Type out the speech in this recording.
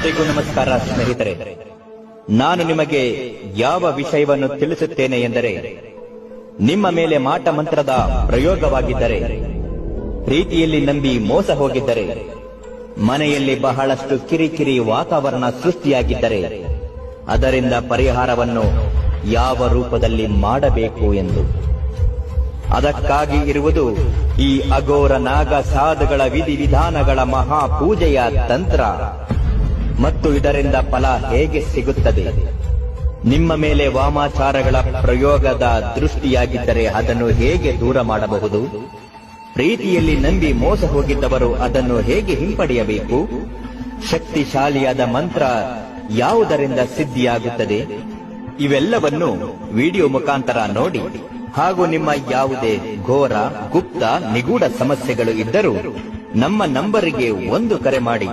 ಎಲ್ಲರಿಗೂ ನಮಸ್ಕಾರ ಸ್ನೇಹಿತರೆ. ನಾನು ನಿಮಗೆ ಯಾವ ವಿಷಯವನ್ನು ತಿಳಿಸುತ್ತೇನೆ ಎಂದರೆ, ನಿಮ್ಮ ಮೇಲೆ ಮಾಟ ಮಂತ್ರದ ಪ್ರಯೋಗವಾಗಿದ್ದರೆ, ಪ್ರೀತಿಯಲ್ಲಿ ನಂಬಿ ಮೋಸ ಹೋಗಿದ್ದರೆ, ಮನೆಯಲ್ಲಿ ಬಹಳಷ್ಟು ಕಿರಿಕಿರಿ ವಾತಾವರಣ ಸೃಷ್ಟಿಯಾಗಿದ್ದರೆ, ಅದರಿಂದ ಪರಿಹಾರವನ್ನು ಯಾವ ರೂಪದಲ್ಲಿ ಮಾಡಬೇಕು ಎಂದು. ಅದಕ್ಕಾಗಿ ಇರುವುದು ಈ ಅಘೋರ ನಾಗ ಸಾಧುಗಳ ವಿಧಿವಿಧಾನಗಳ ಮಹಾಪೂಜೆಯ ತಂತ್ರ ಮತ್ತು ಇದರಿಂದ ಫಲ ಹೇಗೆ ಸಿಗುತ್ತದೆ. ನಿಮ್ಮ ಮೇಲೆ ವಾಮಾಚಾರಗಳ ಪ್ರಯೋಗದ ದೃಷ್ಟಿಯಾಗಿದ್ದರೆ ಅದನ್ನು ಹೇಗೆ ದೂರ ಮಾಡಬಹುದು. ಪ್ರೀತಿಯಲ್ಲಿ ನಂಬಿ ಮೋಸ ಹೋಗಿದ್ದವರು ಅದನ್ನು ಹೇಗೆ ಹಿಂಪಡೆಯಬೇಕು. ಶಕ್ತಿಶಾಲಿಯಾದ ಮಂತ್ರ ಯಾವುದರಿಂದ ಸಿದ್ಧಿಯಾಗುತ್ತದೆ. ಇವೆಲ್ಲವನ್ನು ವಿಡಿಯೋ ಮುಖಾಂತರ ನೋಡಿ. ಹಾಗೂ ನಿಮ್ಮ ಯಾವುದೇ ಘೋರ, ಗುಪ್ತ, ನಿಗೂಢ ಸಮಸ್ಯೆಗಳು ಇದ್ದರೂ ನಮ್ಮ ನಂಬರಿಗೆ ಒಂದು ಕರೆ ಮಾಡಿ.